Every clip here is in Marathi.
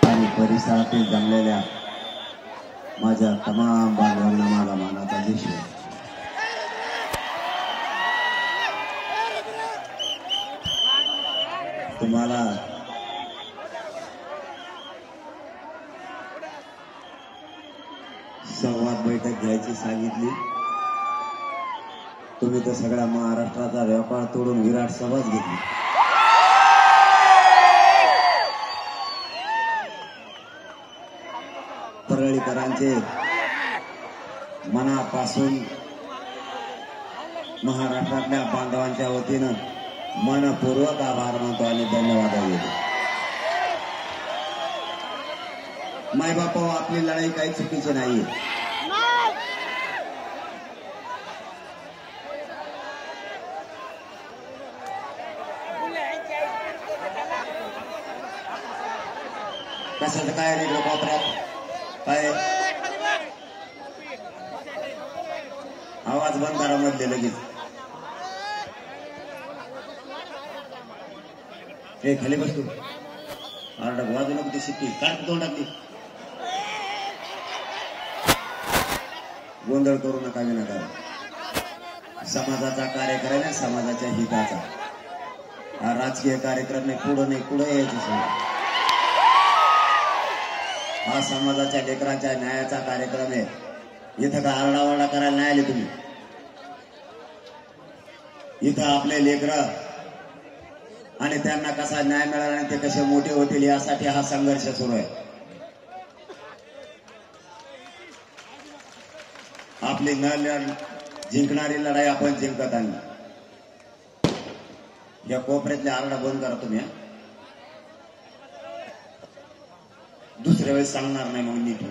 आणि परिसरातील जमलेल्या माझ्या तमाम बांधवांना माझा मानाचा देश तुम्हाला संवाद बैठक घ्यायची सांगितली. तुम्ही तर सगळ्या महाराष्ट्राचा व्यापार तोडून विराट सभाच घेतली. परळीकरांचे मनापासून महाराष्ट्रातल्या बांधवांच्या वतीनं मनपूर्वक आभार मानतो आणि धन्यवाद देतो. मायबापा, आपली लढाई काही चुकीची नाहीये. कशाचं काय रे कोपऱ्यात काय आवाज बंद करा मधले लगेच. हे खाली बसतो आरडा वाजू नको. ती शिट्टी काढ तोंडातली. गोंधळ करू नका विनाकारण. समाजाचा कार्यक्रम आहे, समाजाच्या हिताचा. हा राजकीय कार्यक्रम नाही. पुढं नाही, पुढे यायचं सगळं. हा समाजाच्या लेकरांच्या न्यायाचा कार्यक्रम आहे. इथं का आरडाओरडा करायला नाही आले तुम्ही. इथं आपले लेकर आणि त्यांना कसा न्याय मिळाला आणि ते कसे मोठे होतील यासाठी हा संघर्ष सुरू आहे. आपली न जिंकणारी लढाई आपण जिंकत आणली. या कोपऱ्यातले आरडा बंद करा तुम्ही. दुसऱ्या वेळेस सांगणार नाही मग नीट.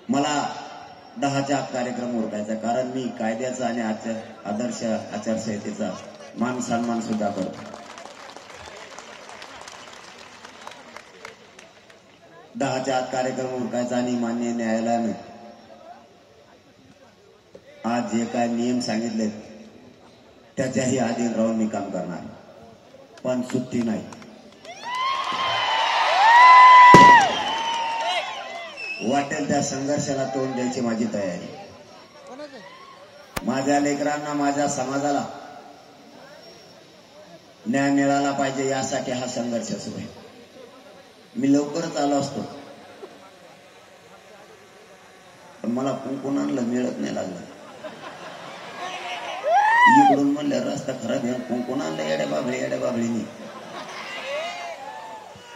मला 10च्या आत कार्यक्रम उरकायचा, कारण मी कायद्याचा आणि आदर्श आचारसंहितेचा मान सन्मान सुद्धा करतो. 10च्या आत कार्यक्रम उरकायचा आणि मान्य न्यायालयाने आज जे काय नियम सांगितले त्याच्याही अधीन राहून मी काम करणार, पण सुट्टी नाही. वाटेल त्या संघर्षाला तोंड द्यायची माझी तयारी. माझ्या लेकरांना, माझ्या समाजाला न्याय मिळाला पाहिजे यासाठी हा संघर्ष सुरू आहे. मी लवकरच आलो असतो, पण मला कुंकून आणलं मिळत नाही लागलं. इकडून म्हणलं रस्ता खराब आहे, कुंकून आणलं येड्या बाबळीनी.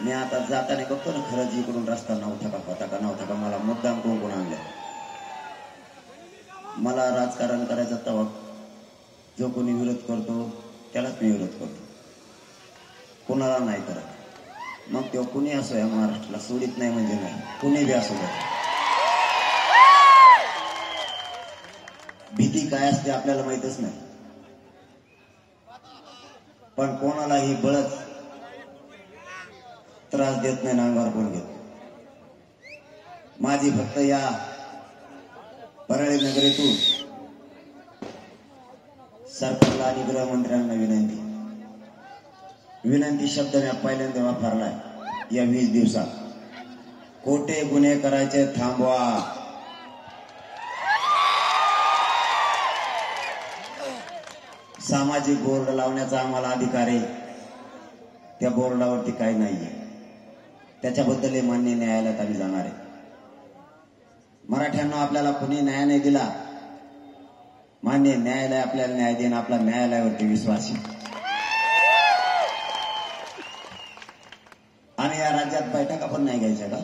मी आता जाताना बघतो ना खरंच इकडून रस्ता नव्हता का, होता का नव्हता का. मला मुद्दाम कुंकून आणलं. मला राजकारण करायचं तवा जो कोणी विरोध करतो त्यालाच मी विरोध करतो, कोणाला नाही करत. मग तो कुणी असो या महाराष्ट्राला सोडित नाही म्हणजे नाही, कुणी बी असो. भीती काय असते आपल्याला माहितच नाही, पण कोणालाही बळच त्रास देत नाही, अंगावर कोण घेत. माझी फक्त या परळी नगरीतून सरकारला आणि गृहमंत्र्यांना विनंती शब्द मी पहिल्यांदा वापरलाय या 20 दिवसात. खोटे गुन्हे करायचे थांबवा. सामाजिक बोर्ड लावण्याचा आम्हाला अधिकार आहे, त्या बोर्डावरती काही नाहीये. त्याच्याबद्दल मान्य न्यायालयात आम्ही जाणार आहे. मराठ्यांना आपल्याला कुणी न्याय नाही दिला, मान्य न्यायालय आपल्याला न्याय देईन. आपला न्यायालयावरती विश्वास आहे. आणि या राज्यात बैठका पण नाही घ्यायच्या का?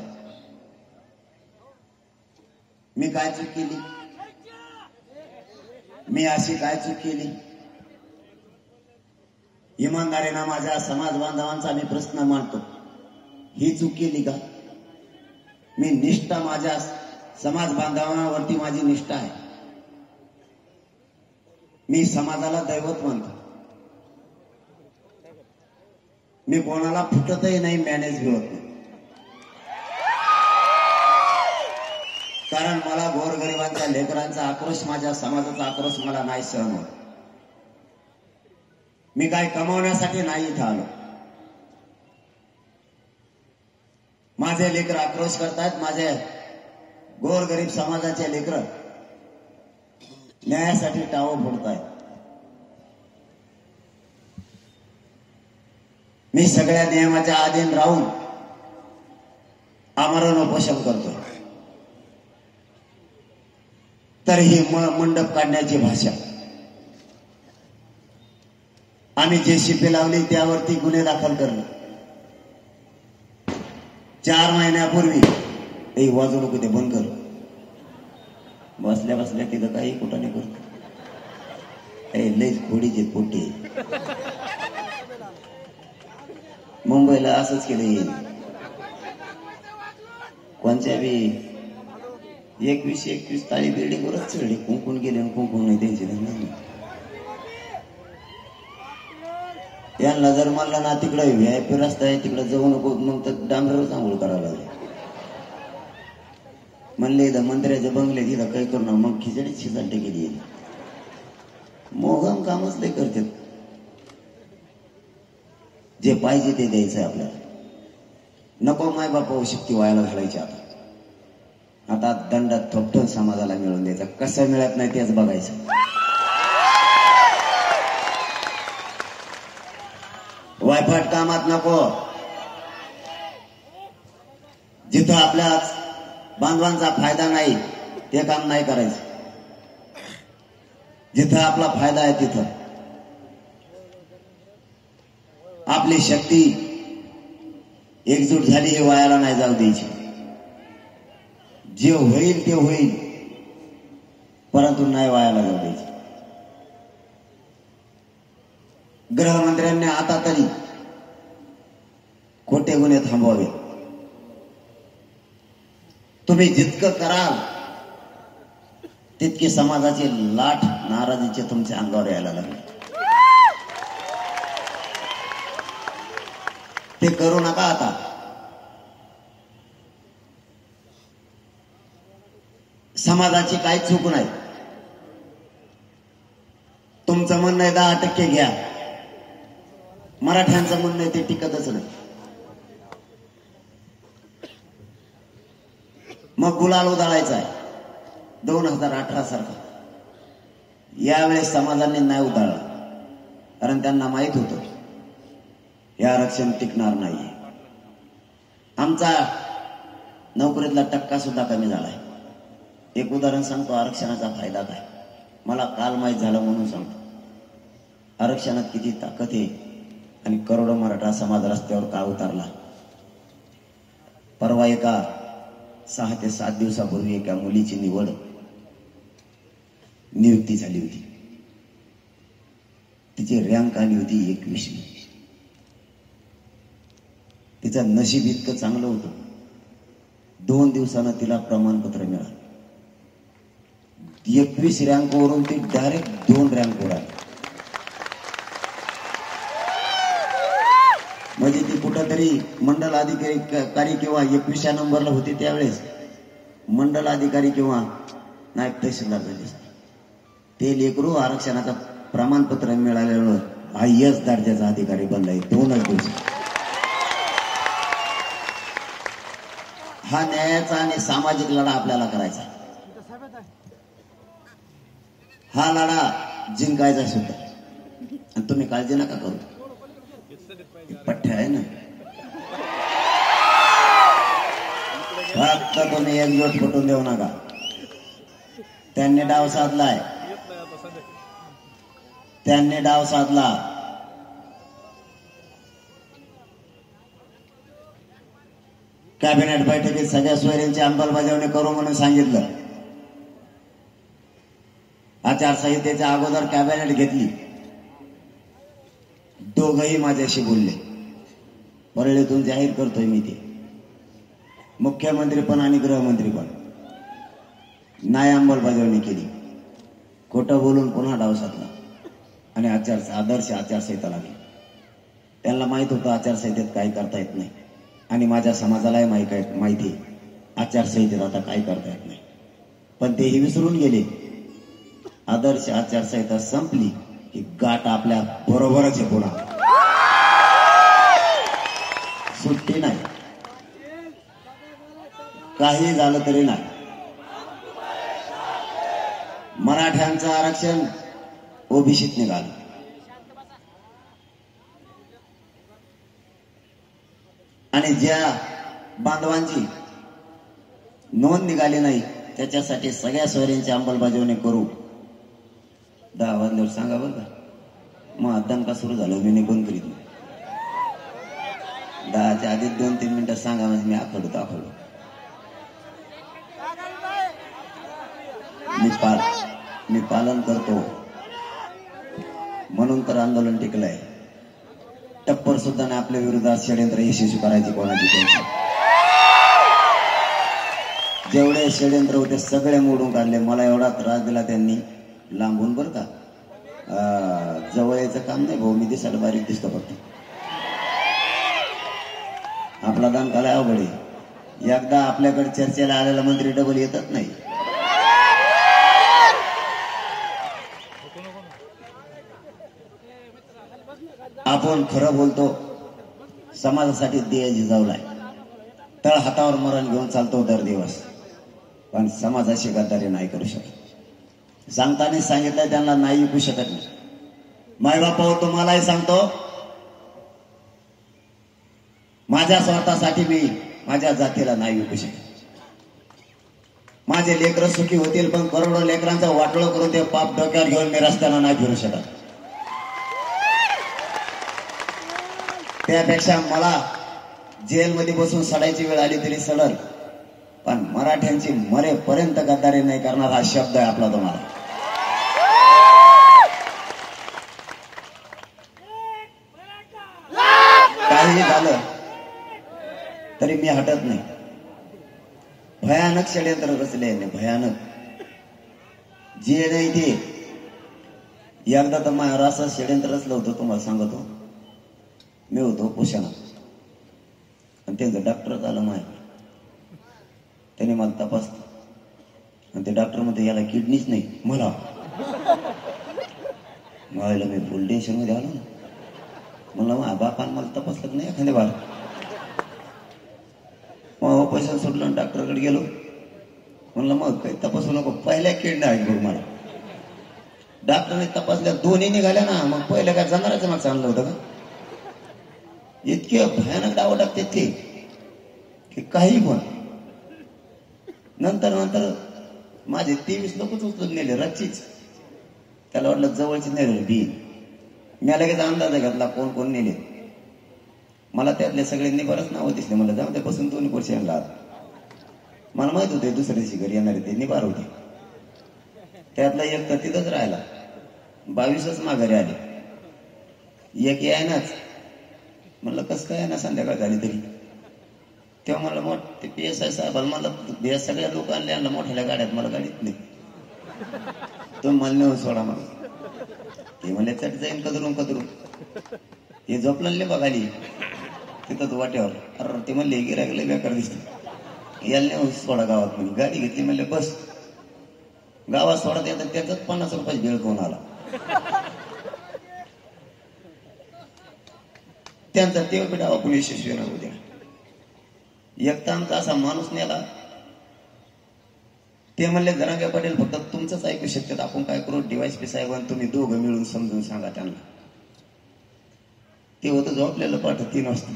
मी काय चूक केली? मी अशी काय चूक केली? इमानदारीनं माझ्या समाज बांधवांचा मी प्रश्न मांडतो, ही चूक केली का? मी निष्ठा, माझ्या समाज बांधवांवरती माझी निष्ठा आहे. मी समाजाला दैवत मानतो. मी कोणाला फुटतही नाही, मॅनेज बी होत नाही. कारण मला गोरगरिबांच्या लेकरांचा आक्रोश, माझ्या समाजाचा आक्रोश मला नाही सहन होत. मी काय कमावण्यासाठी नाही इथं आलो. माझे लेकर आक्रोश करतायत, माझे गोरगरीब समाजाचे लेकर न्यायासाठी टावं फोडतायत. मी सगळ्या नियमाच्या अधीन राहून आमरण उपोषण करतो. तर ही मंडप काढण्याची भाषा. आम्ही जेसीपी लावली त्यावरती गुन्हे दाखल करणं. 4 महिन्यापूर्वी वाजू नको ते बंद कर. बसल्या बसल्या तिथं काही कुठं नाही करतो. लईच खोडीचे पोटे. मुंबईला असंच केलं. कोणत्या बी 21 तारीख बिल्डिंगवरच चढले. कुंकून गेले आणि कुंकून नाही त्यांचे नाही. यांना जर म्हणलं ना तिकडे व्हीआयपी रस्ता आहे तिकडे जाऊ नको, मग तर डांबरावरच आंघोळ करावं लागले. म्हणले इथं मंत्र्याचे बंगले तिथं काही करू ना, मग खिचडी शिजाटे केली. मोगम कामच लय करतात. जे पाहिजे ते द्यायचंय आपल्याला. नको माय बापा शक्ती व्हायला घालायची. आता दंडात थोपटून समाजाला मिळून द्यायचं. कसं मिळत नाही तेच बघायचं. वायफाट कामात नको. जिथं आपल्या बांधवांचा फायदा नाही ते काम नाही करायचं. जिथं आपला फायदा आहे तिथं आपली शक्ती एकजूट झाली हे वायाला नाही जाऊ द्यायची. जे होईल ते होईल, परंतु नाही वायाला जाऊ द्यायची. गृहमंत्र्यांनी आता तरी खोटे गुन्हे थांबवावे. तुम्ही जितकं कराल तितकी समाजाची लाट नाराजीचे तुमच्या अंगावर यायला लागले. ते करू नका. आता समाजाची काही चूक नाही. तुमचं म्हणणं आहे 10% घ्या. मराठ्यांचं म्हणणं आहे ते टिकतच नाही. मग गुलाल उधळायचा आहे 2018 सारखा. यावेळेस समाजाने नाही उधळला, कारण त्यांना माहित होतं हे आरक्षण टिकणार नाही. आमचा नोकरीतला टक्का सुद्धा कमी झालाय. एक उदाहरण सांगतो आरक्षणाचा फायदा काय. मला काल माहीत झालं म्हणून सांगतो. आरक्षणात किती ताकद आहे आणि करोडो मराठा समाज रस्त्यावर का उतरला. परवा एका 6 ते 7 दिवसापूर्वी एका मुलीची नियुक्ती झाली होती. तिची रँक आली होती 21वी. तिचं नशीब इतकं चांगलं होतं, 2 दिवसानं तिला प्रमाणपत्र मिळालं. 21 रँकवरून ती डायरेक्ट 2 रँकवर आली. म्हणजे ती कुठंतरी मंडल अधिकारी किंवा 21व्या नंबरला होती त्यावेळेस मंडल अधिकारी किंवा नायब तहसीलदार झाले. ते लेकरू आरक्षणाचं प्रमाणपत्र मिळाल्यावर हायस्ट दर्जाचा अधिकारी बनलाय 2च दिवसात. हा न्यायाचा आणि सामाजिक लढा आपल्याला करायचा. हा लढा जिंकायचा सुद्धा. आणि तुम्ही काळजी नका करू. पठ्ठे आहे ना, फक्त तुम्ही एकजूट फुटून देऊ नका. त्यांनी डाव साधलाय. त्यांनी डाव साधला. कॅबिनेट बैठकीत सगळ्या सोयऱ्यांची अंमलबजावणी करू म्हणून सांगितलं. आचारसंहितेच्या अगोदर कॅबिनेट घेतली. दोघही माझ्याशी बोलले. परळीतून जाहीर करतोय मी ते. मुख्यमंत्री पण आणि गृहमंत्री पण नाही अंमलबजावणी केली. खोटं बोलून पुन्हा डाव साधला आणि आदर्श आचारसंहिता लागली. त्यांना माहित होतं आचारसंहितेत काही करता येत नाही आणि माझ्या समाजालाही माहिती आचारसंहितेत आता काही करता येत नाही. पण तेही विसरून गेले. आदर्श आचारसंहिता संपली की गाठ आपल्या बरोबरच आहे, पुन्हा सुट्टी नाही, काही झालं तरी नाही. मराठ्यांचं आरक्षण ओबीसीत निघालं. आणि ज्या बांधवांची नोंद निघाली नाही त्याच्यासाठी सगळ्या सोयऱ्यांची अंमलबजावणी करू. 10 वाजल्यावर सांगा बरं का, मग दणका सुरू झालं मी निघून करीत नाही. 10च्या आधी 2-3 मिनिटं सांगा म्हणजे मी आखवलो. मी पालन करतो म्हणून तर आंदोलन टिकलंय. टप्पर सुद्धा नाही आपल्या विरोधात षडयंत्र यशस्वी करायची कोणाची त्यांची. जेवढे षडयंत्र होते सगळे मोडून काढले. मला एवढा त्रास दिला त्यांनी लांबून बरं का, जवळ यायचं काम नाही भाऊ, मी दिसायला बारीक दिसतो फक्त. आपला दान काला अवघड आहे. एकदा आपल्याकडे चर्चेला आलेला मंत्री डबल येतच नाही. आपण खरं बोलतो, समाजासाठी देह जिजावलाय, तळ हातावर मरण घेऊन चालतो दर दिवस, पण समाजाशी गद्दारी नाही करू शकत. सांगताना सांगितलं त्यांना नाही विकू शकत नाही. मायबापा तुम्हालाही सांगतो, माझ्या स्वार्थासाठी मी माझ्या जातीला नाही विकू शकत. माझे लेकरं सुखी होतील, पण करोडो लेकरांचं वाटोळं करून ते पाप डोक्यावर घेऊन मी रस्त्याला नाही फिरू शकत. त्यापेक्षा मला जेलमध्ये बसून सडायची वेळ आली तरी सडल, पण मराठ्यांची मरेपर्यंत गद्दारी नाही करणार हा शब्द आहे आपला तुम्हाला. काही झालं तरी मी हटत नाही. भयानक षडयंत्र रचले, भयानक जे नाही ते. एकदा तर महाराष्ट्रात षडयंत्र रचलं होतं, तुम्हाला सांगतो. मी होतो पोषणा आणि त्यांचं डॉक्टर आलं माय, त्याने मला तपासलं आणि ते डॉक्टर मध्ये याला किडनीच नाही मला मी फुल टेन्शन मध्ये आलो ना. मला बापान मला तपासलं नाही एखाद्या बार. मग ऑपरेशन सोडलं, डॉक्टरकडे गेलो. म्हणलं मग काही तपासू नको, पहिल्या किडनी आहेत बघ मला. डॉक्टरने तपासल्या, दोन्ही निघाल्या ना. मग पहिल्या काय जनावरांचं मागचं आणलं होतं का? इतके भयानक डाव टाकते ते की काही पण. नंतर माझे 23 लोकच उचलून नेले रच्चीच. त्याला वाटलं जवळची नाही बी. मी लगेच अंदाज घातला कोण कोण नेले. मला त्यातले सगळे निभारच नावं दिसले. मला जाऊ त्यापासून 2 वर्ष आणला. मला माहित होते दुसऱ्या दिवशी घरी येणारे ते निभार होते. त्यातला एक तर तिथंच राहिला. 22च माघारी आले. एक यायनाच. म्हणलं कसं काय ना संध्याकाळ झाली तरी. तेव्हा मला ते PSI साहेबाला मला सगळ्या लोक आणले मोठ्या गाड्यात, मला गाडीत नाही. तो मला नेऊन सोडा मला. ते म्हणले चट जाईन कदरून हे झोपलं बघाली तिथं वाट्यावर. अरे ते म्हणले गिरायला बेकार दिसते, याला नेऊन सोडा गावात. म्हणजे गाडी घेतली, म्हणले बस. गावात सोडा येतात त्याचाच 50 रुपये भेळ कोण आला. त्यांचा तेव्हा बेटा आपण यशस्वी राहू द्या. एक तर आमचा असा माणूस नेला. ते म्हणले जरांगे पाटील फक्त तुमचंच ऐकू शकतात, आपण काय करू DYSP साहेबांना तुम्ही दोघं मिळून समजून सांगा त्यांना. ते होतं झोपलेलं पाठ 3 वाजता.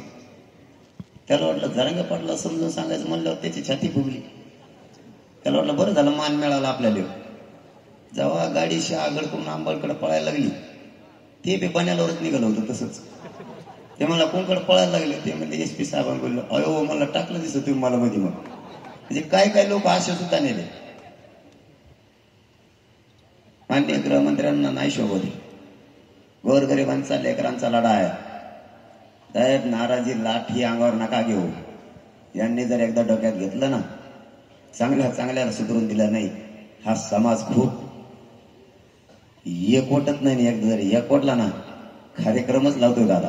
त्याला वाटलं जरांगे पाटला समजून सांगायचं म्हणल्यावर त्याची छाती फुगली. त्याला वाटलं बरं झालं मान मिळाला आपल्याला. जेव्हा गाडीशी आगड करून आंबाळकडे पळायला लागली, ते बी पाण्यावरच निघालं होतं तसंच. ते मला कोणकडे पळायला लागले. ते म्हणजे SP साहेबांना बोललो, अयो मला टाकलं दिसत तुम्ही मला मध्ये. मग म्हणजे काय लोक असे सुद्धा नेले. माननीय गृहमंत्र्यांना नाही शोभत. गोरगरिबांचा लेकरांचा लढा आहे साहेब. नाराजी लाठी अंगावर नका घेऊ. यांनी जर एकदा डोक्यात घेतलं ना, चांगल्याला सुधरून दिलं नाही, हा समाज खूप एकवटत नाही. एकदा जरी एकवटला ना, कार्यक्रमच लावतोय दादा.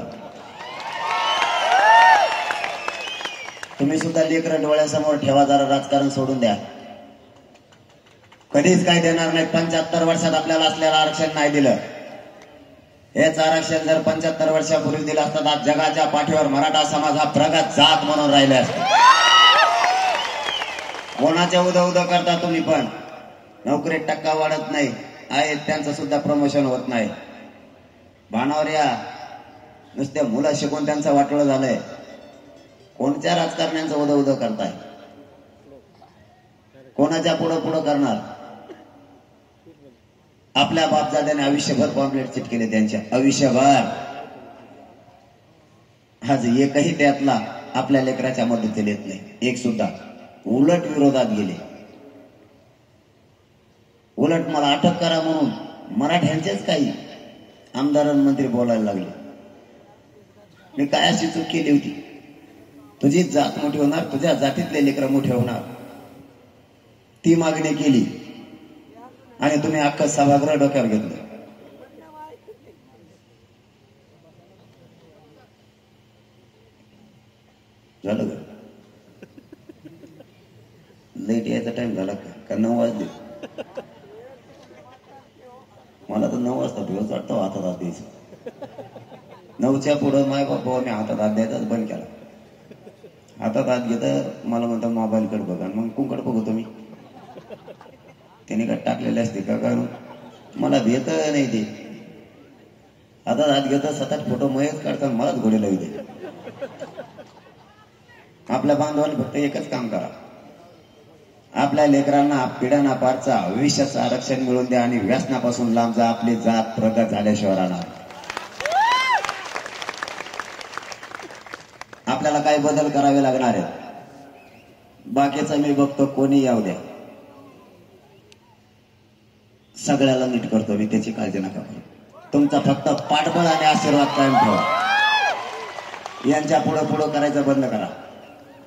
तुम्ही सुद्धा लेकरं डोळ्यासमोर ठेवा, जरा राजकारण सोडून द्या. कधीच काय देणार नाही. 75 वर्षात आपल्याला असलेलं आरक्षण नाही दिलं. हेच आरक्षण जर 75 वर्षापूर्वी दिलं असतं आज जगाच्या पाठीवर मराठा समाज हा प्रगत जात म्हणून राहिले असते. कोणाचे उदं उदं करता तुम्ही, पण नोकरीत टक्का वाढत नाही, आहेत त्यांचं सुद्धा प्रमोशन होत नाही. भानावर या, नुसत्या मुलं शिकून त्यांचं वाटोळं झालंय. कोणत्या राजकारण्यांचं उदं उदं करताय? कोणाच्या पुढं पुढं करणार? आपल्या बापदाद्याने आयुष्यभर पॉम्पलेट चिट केले, त्यांच्या आयुष्यभर. आज एकही त्यातला आपल्या लेकराच्या मदतीला येत नाही, एक सुद्धा. उलट विरोधात गेले. उलट मला अटक करा म्हणून मराठ्यांचेच काही आमदार मंत्री बोलायला लागले. मी काय अशी चूक केली होती? तुझी जात मोठी होणार, तुझ्या जातीतले लेकर मोठे होणार, ती मागणी केली आणि तुम्ही अख्खं सभागृह डोक्यावर घेतलं. झालं का? लेट यायचा टाइम झाला का? 9 वाजले? मला तर 9 वाजता दिवस वाटतो हातात हात द्यायचं. 9च्या पुढं माय बाबा मी हातात हात द्यायचाच बंद केला. हातात हात घेत मला म्हणता मोबाईल कडे बघा, मग कुंकड बघतो मी. त्याने काय टाकलेले असते का? कारण मला देत नाही ते. हातात हात घेत 7-8 फोटो मयच काढतात, मलाच घोडे लावी दे. आपल्या बांधवांनी फक्त एकच काम करा, आपल्या लेकरांना पिढ्यांना पारचा भविष्याचं आरक्षण मिळवून द्या आणि व्यसनापासून लांब जा. आपली जात प्रगत झाल्याशिवाय राहणार. आपल्याला काही बदल करावे लागणार आहेत. बाकीचं मी बघतो, कोणी येऊ द्या, सगळ्याला नीट करतो मी, त्याची काळजी नका करू. तुमचा फक्त पाठबळ आणि आशीर्वाद कायम ठेवा. यांच्या पुढं पुढं करायचं बंद करा.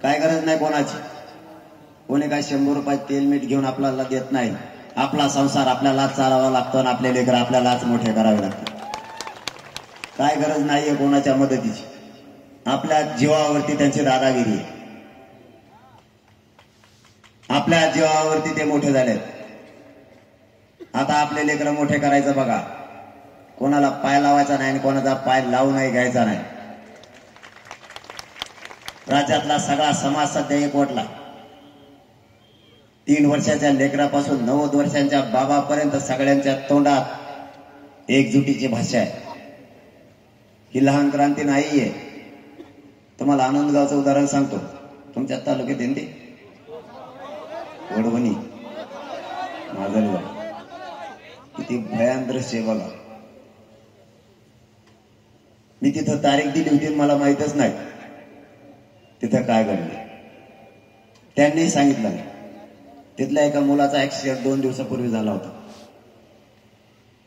काय गरज नाही कोणाची. कोणी काय 100 रुपये तेल मीठ घेऊन आपल्याला देत नाही. आपला संसार आपल्यालाच चालवावा लागतो आणि आपले लेकर आपल्यालाच मोठे करावे लागते. काय गरज नाहीये कोणाच्या मदतीची. आपल्या जीवावरती त्यांची दादागिरी आहे. आपल्या जीवावरती ते मोठे झालेत. आता आपले लेकर मोठे करायचं बघा. कोणाला पाय लावायचा नाही आणि कोणाचा पाय लावू नाही घ्यायचा नाही. राज्यातला सगळा समाज सध्या एकवटला. 3 वर्षाच्या लेकरापासून 90 वर्षांच्या बाबापर्यंत सगळ्यांच्या तोंडात एकजुटीची भाषा आहे. ही लहान क्रांती नाहीये. तुम्हाला आनंदगावचं उदाहरण सांगतो. तुमच्या तालुक्यात येते वडवणी, माजलगाव, किती भयान दृश्य आहे बघा. मी तिथं तारीख दिली होती, मला माहितच नाही तिथं काय घडलं. त्यांनी सांगितलं नाही. तिथल्या एका मुलाचा ऍक्सिडेंट 2 दिवसापूर्वी झाला होता.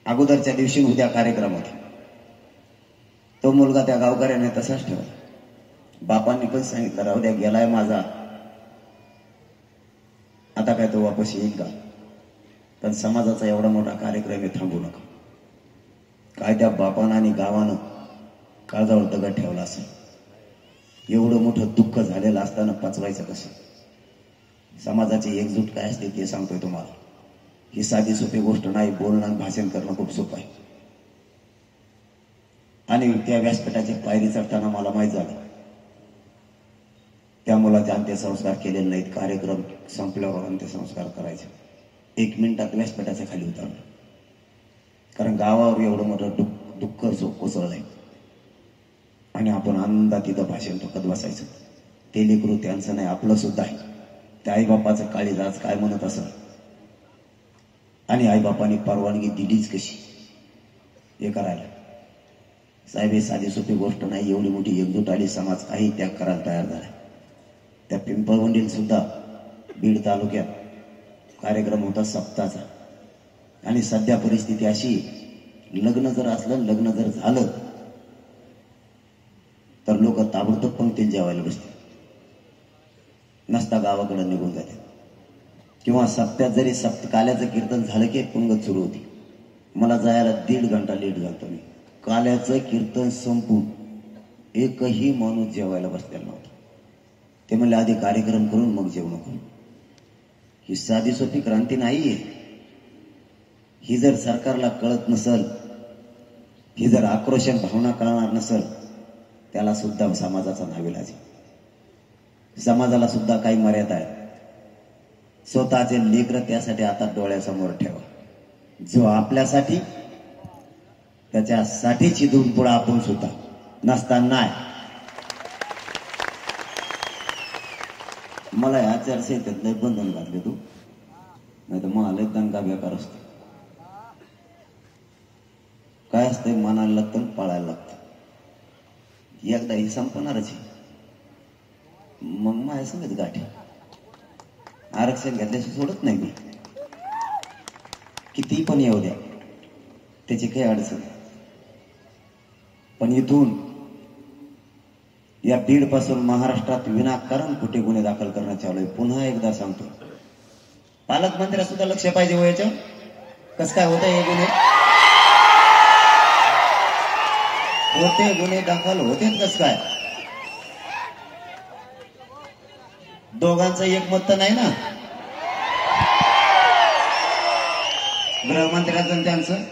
अगोदरच्या दिवशी उद्या कार्यक्रम होता. तो मुलगा त्या गावकऱ्याने तसाच ठेवला. बापांनी पण सांगितलं, राहू द्या, गेलाय माझा, आता काय तो वापस येईल का? पण समाजाचा एवढा मोठा कार्यक्रम आहे, थांबू नका. काय त्या बापानं आणि गावानं काळजावर दगड ठेवला असेल. एवढं मोठं दुःख झालेलं असताना पचवायचं कसं? समाजाची एकजूट काय असते ते सांगतोय तुम्हाला. ही साधी सोपी गोष्ट नाही. बोलणं आणि भाषण करणं खूप सोपं आहे. आणि त्या व्यासपीठाची पायरी चढताना मला माहीत झालं त्या मुलाचे अंत्यसंस्कार केलेले नाहीत. कार्यक्रम संपल्यावर अंत्यसंस्कार करायचे. 1 मिनिटात व्यासपीठाच्या खाली उतरलं. कारण गावावर एवढं मोठं दुःख कोसळलंय आणि आपण आनंदात तिथं भाषण टोकत बसायचं. ते लेकरू त्यांचं नाही, आपलं सुद्धा आहे. त्या आईबापाचं काळीज आज काय म्हणत असं. आणि आईबापाने परवानगी दिलीच कशी हे करायला? साहेब, ही साधी सोपी गोष्ट नाही. एवढी मोठी एकजूट आली, समाज काही त्याग करायला तयार झाला. त्या पिंपळवंडीत सुद्धा बीड तालुक्यात कार्यक्रम होता सप्ताहाचा. आणि सध्या परिस्थिती अशी, लग्न जर असलं, लग्न जर झालं तर लोक ताबडतोब पंक्तीत जेवायला बसतात. नसता गावाकडे निघून जाते. किंवा सप्त्यात जरी काल्याचं कीर्तन झालं की पंगत सुरू होती. मला जायला 1.5 घंटा लेट झालतो. मी काल्याचं कीर्तन संपून एकही माणूस जेवायला बसलेला नव्हता. ते म्हणले आधी कार्यक्रम करून मग जेवण करू. ही साधी सोपी क्रांती नाहीये. ही जर सरकारला कळत नसल ही जर आक्रोशन भावना कळणार नसेल त्याला सुद्धा समाजाचा नाविलाज आहे. समाजाला सुद्धा काही मर्यादा आहे. स्वतःचे लेकरं त्यासाठी आता डोळ्यासमोर ठेवा. जो आपल्यासाठी त्याच्यासाठीच इथून पुढे आपण सुद्धा नसताना आहे. मला या आचारसंहितेत लय बंधन घातले तू, नाही तर मला लय दणका बेकार असतो. काय असतंय, मनाला लागतं पाळायला लागतं. एकदा ही संपणारच आहे. मग माझ्या संगत गाठी. आरक्षण घेतल्याशी सोडत नाही मी. किती पण येऊ द्या, त्याची काही अडचण. पण इथून या बीड पासून महाराष्ट्रात विनाकारण कुठे गुन्हे दाखल करणं चालू आहे. पुन्हा एकदा सांगतो, पालकमंत्र्या सुद्धा लक्ष पाहिजे हो याच्या. कस काय होत हे गुन्हे होते, गुन्हे दाखल होते कस काय? दोघांचं एकमत तर नाही ना, गृहमंत्र्याचं आणि त्यांचं.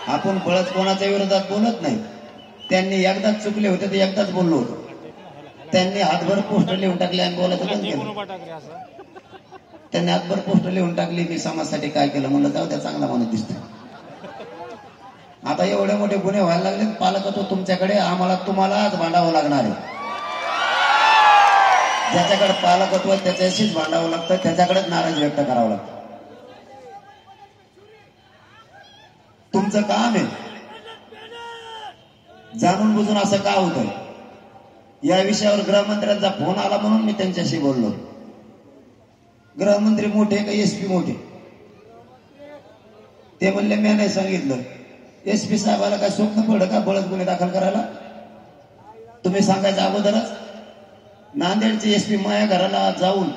आपण पळत कोणाच्या विरोधात बोलत नाही. त्यांनी एकदाच चुकले होते तर एकदाच बोललो होतो. त्यांनी हातभर पोस्टर लिहून टाकले आणि बोलायचं बंद केलं. त्यांनी हातभर पोस्टर लिहून टाकली, मी समाजासाठी काय केलं. म्हणलं जाऊ द्या, चांगला माणूस दिसतो. आता एवढे मोठे गुन्हे व्हायला लागले, पालकत्व तुमच्याकडे, आम्हाला तुम्हालाच भांडावं लागणार आहे. ज्याच्याकडे पालकत्व त्याच्याशीच भांडावं लागतं, त्याच्याकडेच नाराजी व्यक्त करावं लागतं. तुमचं काम आहे. जाणून बुजून असं का होतंय या विषयावर गृहमंत्र्यांचा फोन आला म्हणून मी त्यांच्याशी बोललो. गृहमंत्री मोठे का एसपी मोठे? ते म्हणले मी नाही सांगितलं. एसपी साहेबाला काय स्वप्न पडलं का बळच गुन्हे दाखल करायला? तुम्ही सांगायचं अगोदरच. नांदेडचे एसपी माझ्या घराला जाऊन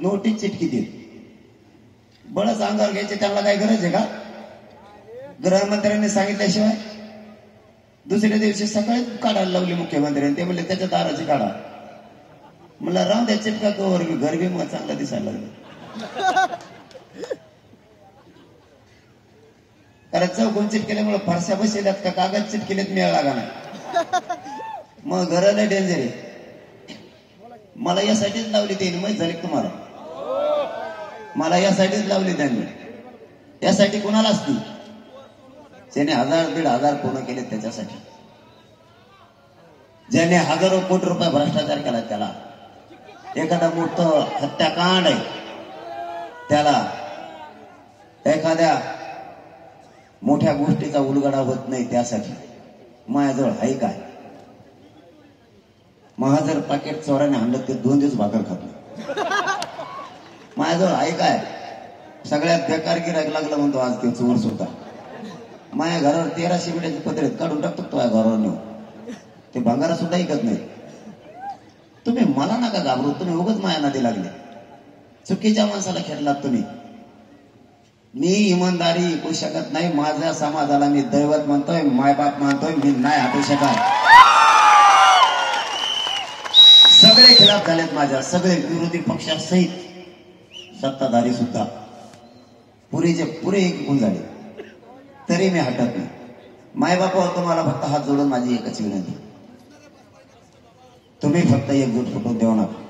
नोटीस चिटकी देत. बळच अंगावर घ्यायचे त्यांना काय गरज आहे का? गृहमंत्र्यांनी सांगितल्याशिवाय दुसऱ्या दिवशी सकाळी काढायला लावली मुख्यमंत्र्यांनी. ते म्हणले त्याच्या दाराची काढा. मला राम द्या चिटका कवर, घर बी मग चांगला दिसायला लागलं. कारण चौकोन चिटकेल्यामुळे फारशा बसल्यात का कागद चिटकेल्यात मिळा लागा नाही. मग घराला डेंजर आहे. मला यासाठीच लावली त्यांनी, माहित झाली तुम्हाला. मला यासाठीच लावली त्यांनी. यासाठी कोणाला असती? ज्याने 1000-1500 पूर्ण केले त्याच्यासाठी. ज्याने हजारो कोटी रुपये भ्रष्टाचार केला त्याला. एखादा मोठं हत्याकांड आहे त्याला. एखाद्या मोठ्या गोष्टीचा उलगडा होत नाही त्यासाठी. माझ्याजवळ आहे काय? महाजर पाकिट चोराने आणलं ते 2 दिवस भाकर खात नाही. माझ्याजवळ आहे काय? सगळ्यात बेकार गिरायक लागलं म्हणतो आज ते चोर सुद्धा. माझ्या घरावर 1300 मिनिटाचे पत्रे काढून टाकतो तो घरावर नेऊ. ते भंगारा सुद्धा ऐकत नाही. तुम्ही मला नका घाबरू. तुम्ही उगाच माया नादी लागले. चुकीच्या माणसाला खेळलात तुम्ही. मी इमानदारी ऐकू शकत नाही. माझ्या समाजाला मी दैवत मानतोय, मायबाप मानतोय. मी नाही हटू शकत. सगळे खिलाफ झालेत माझ्या. सगळे विरोधी पक्षासहित सत्ताधारी सुद्धा पुरेचे पुरे एकूण झाले, तरी मी हटत नाही. मायबापावर तुम्हाला फक्त हात जोडून माझी एकच विनंती, तुम्ही फक्त एकजूट फुटून देऊ नका.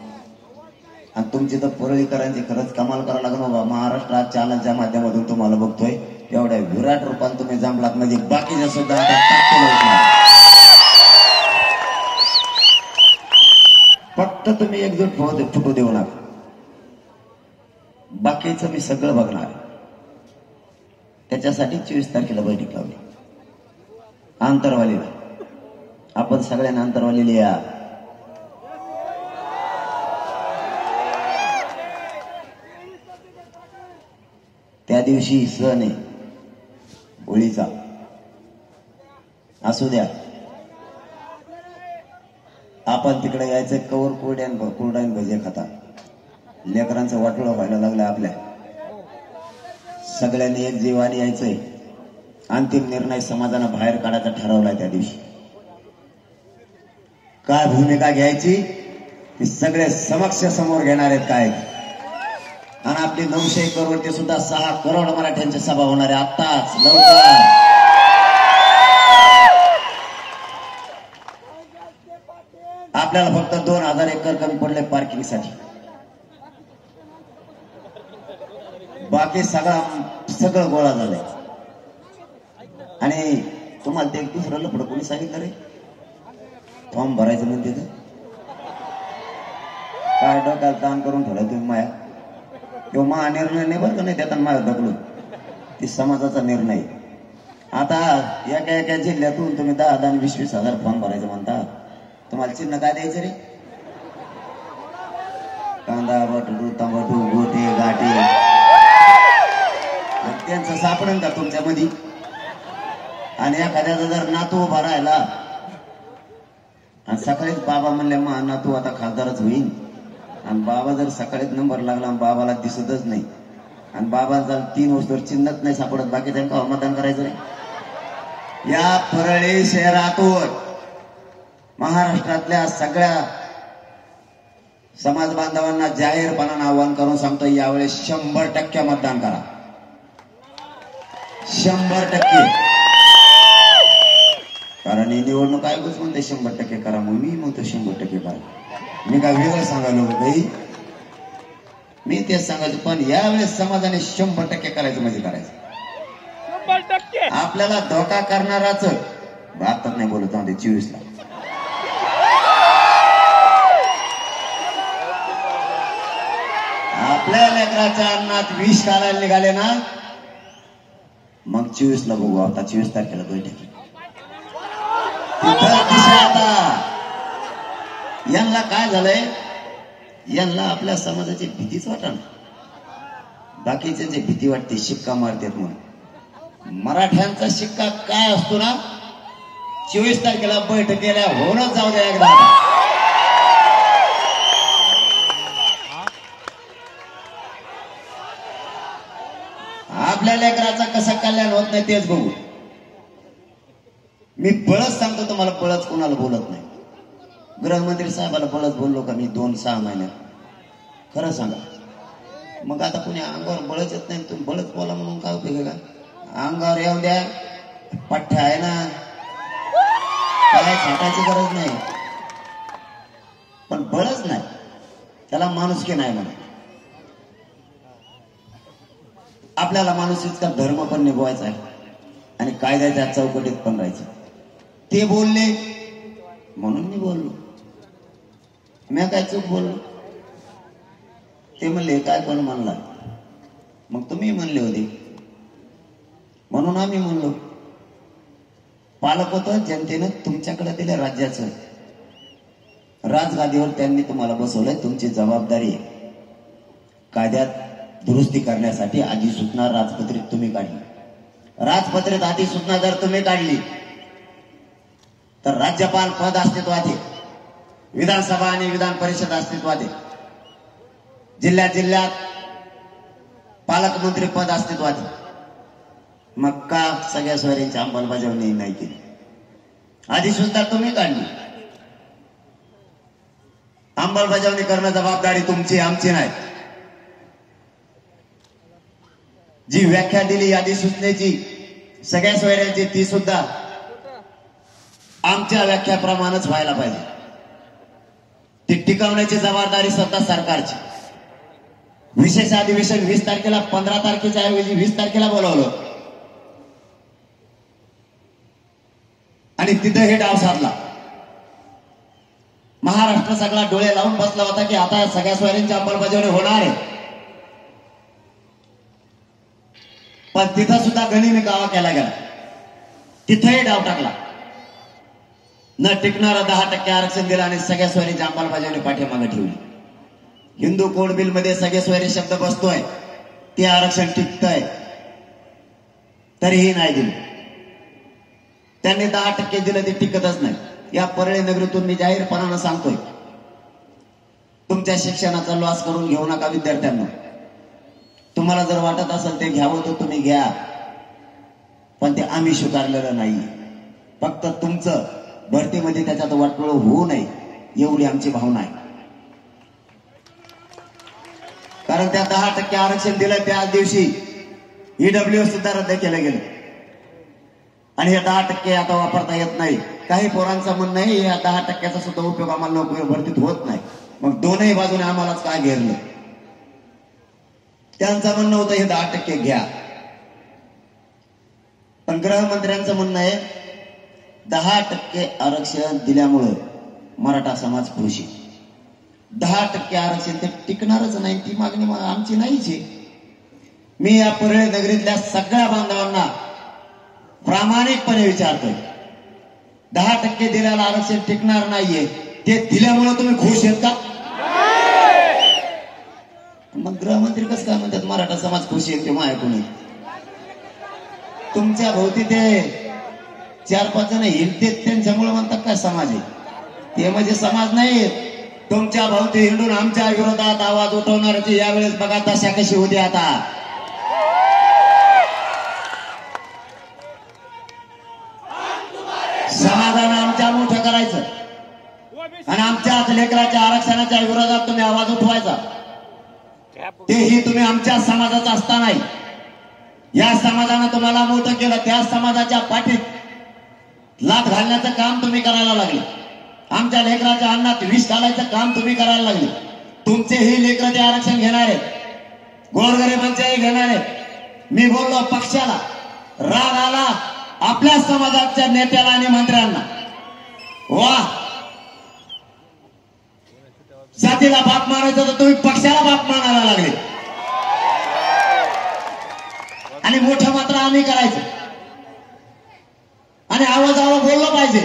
आणि तुमची तर पुरळीकरांची खरंच कमाल करायला लागलो बाबा. महाराष्ट्रात चॅनलच्या माध्यमातून तुम्हाला बघतोय. एवढ्या विराट रूपात तुम्ही जमलात म्हणजे बाकीच्या सुद्धा फक्त तुम्ही एकजूट फुटू देऊ नका. बाकीचं मी सगळं बघणार. त्याच्यासाठी 24 तारखेला बैठक लावली आंतरवालीला. आपण सगळ्यांना आंतरवालीला या. त्या दिवशी सण आहे होळीचा. असू द्या, आपण तिकडे यायचं. कवर कोरड्यान भजे खाता. लेकरांचं वाटोळं व्हायला लागलं आपल्या. सगळ्यांनी एक जीवाने यायचंय. अंतिम निर्णय समाजानं बाहेर काढायचा ठरवलाय. त्या दिवशी काय भूमिका घ्यायची ती सगळे समक्ष समोर घेणार आहेत काय. आणि आपली 900 करोड ते सुद्धा 6 करोड मराठ्यांची सभा होणार आहे आत्ताच लवकर. आपल्याला फक्त 2000 एकर कमी पडले पार्किंगसाठी. बाकी सगळं गोळा झालंय. आणि तुम्हाला ते दुसरं लफड कोणी सांगितलं रे फॉर्म भरायचं म्हणते तर काय डोक्याला ताण करून ठेवलं तुम्ही माया. किंवा मा निर्णय नाही बरं का नाही त्यात माया ढकलून ती समाजाचा निर्णय. आता एका जिल्ह्यातून तुम्ही 10,000 आणि 20,000 फॉर्म भरायचं म्हणता. तुम्हाला चिन्ह काय द्यायचं रे? कांदा बटाटू टमाटू गोटे गाठी त्यांचं सापडन का तुमच्या मध्ये? आणि एखाद्याचा जर नातू उभा राहिला आणि सकाळीच बाबा म्हणले मा नातू आता खासदारच होईल आणि बाबा जर सकाळीच नंबर लागला आणि बाबाला दिसतच नाही आणि बाबा जर 3 वर्षावर चिन्हच नाही सापडत बाकी त्यांना मतदान करायचं नाही. या परळी शहरातून महाराष्ट्रातल्या सगळ्या समाज बांधवांना जाहीरपणानं आवाहन करून सांगतो यावेळेस 100% मतदान करा. 100%. कारण ही निवडणूक आयोगच म्हणते 100% करा मग मी म्हणतो 100% करा. मी काय वेगळं सांगायलो काही मी तेच सांगायचं पण यावेळेस समाजाने 100% करायचं म्हणजे करायचं. आपल्याला धोका करणाराच भारतात नाही बोलत आहोत 24ला. आपल्या लेकराच्या अन्नात विष घालायला निघाले ना मग 24ला बघू. आता 24 तारखेला बैठक आता यांना काय झालंय यांना आपल्या समाजाची भीतीच वाटणार. बाकीचे जे भीती वाटते शिक्का मारतात म्हणून. मराठ्यांचा शिक्का काय असतो ना 24 तारखेला बैठकीला होणच जाऊ द्या एकदा. आपल्या लेकराचं कसं कल्याण होत नाही तेच बघू. मी बळच सांगतो तुम्हाला बळच कोणाला बोलत नाही. गृहमंत्री साहेबाला बळच बोललो का मी 2-6 महिन्यात? खरं सांगा. मग आता कोणी अंगावर बळच येत नाही तुम्ही बळच बोला म्हणून काय उपयोग आहे का? अंगावर येऊ द्या पठ्ठ्या आहे ना काय छाटायची गरज नाही पण बळच नाही त्याला माणुसकी नाही म्हणा. आपल्याला माणुसकीचा धर्म पण निभवायचा आहे आणि कायद्याच्या चौकटीत पण राहायचं. ते बोलले म्हणून मी बोललो. मी काय चूक बोललो? ते म्हणले काय कोण म्हणला मग तुम्ही म्हणले होते म्हणून आम्ही म्हणलो. पालक होतं जनतेनं तुमच्याकडे दिलं राज्याचं. राजगादीवर त्यांनी तुम्हाला बसवलंय. तुमची जबाबदारी आहे कायद्यात दुरुस्ती करण्यासाठी अधिसूचना राजपत्रित तुम्ही काढली. राजपत्रित अधिसूचना जर तुम्ही काढली तर राज्यपाल पद अस्तित्वात आहे. विधानसभा आणि विधान परिषद अस्तित्वात आहे. जिल्ह्यात पालकमंत्री पद अस्तित्वात आहे. मग का सगळ्या सोयऱ्यांची अंमलबजावणी नाही केली? अधिसूचना तुम्ही काढली. अंमलबजावणी करणं जबाबदारी तुमची आमची नाही. जी व्याख्या दिली अधिसूचनेची सगळ्या सोयऱ्यांची ती सुद्धा आमच्या व्याख्याप्रमाणेच व्हायला पाहिजे. ती टिकवण्याची जबाबदारी स्वतः सरकारची. विशेष अधिवेशन 20 तारखेला 15 तारखेच्या ऐवजी 20 तारखेला बोलावलं आणि तिथं हे डाव साधला. महाराष्ट्र सगळा डोळे लावून बसला होता की आता सगळ्या सोयऱ्यांची अंमलबजावणी होणार आहे. पण तिथं सुद्धा गणिमी कावा केला गेला. तिथंही डाव टाकला. न टिकणारा 10% आरक्षण दिलं आणि सगळ्या सोयरीची अंमलबजावणी पाठीमागे ठेवली. हिंदू कोड बिल मध्ये सगळे सोयरे शब्द बसतोय ते आरक्षण टिकतंय तरीही नाही दिलं. त्यांनी 10% दिलं ते टिकतच नाही. या परळी नगरीतून मी जाहीरपणानं सांगतोय तुमच्या शिक्षणाचा लॉस करून घेऊ नका विद्यार्थ्यांना. तुम्हाला जर वाटत असेल ते घ्यावं तर तुम्ही घ्या पण ते आम्ही स्वीकारलेलं नाही. फक्त तुमचं भरतीमध्ये त्याच्यात वाटोळ होऊ नये एवढी आमची भावना आहे. कारण त्या 10% आरक्षण दिलं त्याच दिवशी ईडब्ल्यूएस सुद्धा रद्द केलं गेलं आणि हे 10% आता वापरता येत नाही. काही पोरांचं म्हणणं आहे या 10% सुद्धा उपयोग आम्हाला नोकरी भरतीत होत नाही, मग दोनही बाजूने आम्हालाच काय घेरलं. त्यांचं म्हणणं होतं हे 10% घ्या, पण गृहमंत्र्यांचं म्हणणं आहे 10% आरक्षण दिल्यामुळं मराठा समाज खुश आहे. 10% आरक्षण ते टिकणारच नाही, ती मागणी आमची नाहीच आहे. मी या परळी नगरीतल्या सगळ्या बांधवांना प्रामाणिकपणे विचारतोय, 10% दिलेलं आरक्षण टिकणार नाहीये, ते दिल्यामुळे तुम्ही खुश आहेत का? मग गृहमंत्री कसं काय म्हणतात मराठा समाज खुश आहे? ते माझ्याकडून तुमच्या भोवती ते 4-5 जण हिंडतेत त्यांच्यामुळे म्हणतात काय समाज आहे? ते म्हणजे समाज नाही. तुमच्या भोवती हिंडून आमच्या विरोधात आवाज उठवणाऱ्याची यावेळेस बघा दशा कशी होती. आता समाधान आमच्या मोठं करायचं आणि आमच्याच लेकराच्या आरक्षणाच्या विरोधात तुम्ही आवाज उठवायचा, तेही तुम्ही आमच्या समाजाचा असताना या समाजानं तुम्हाला मोठं केलं, त्या समाजाच्या पाठीत लाथ घालण्याचं काम तुम्ही करायला लागले. आमच्या लेकराच्या अन्नात विष घालायचं काम तुम्ही करायला लागले. तुमचेही लेकर ते आरक्षण घेणार आहेत, गोरगरिबांचेही घेणार आहेत. मी बोललो पक्षाला राग आला, आपल्या समाजाच्या नेत्याला आणि मंत्र्यांना, वा जातीला बाप मानायचं तर तुम्ही पक्षाला बाप मानायला लागले. आणि मोठं मात्र आम्ही करायचं आणि आवाजावर बोललं पाहिजे,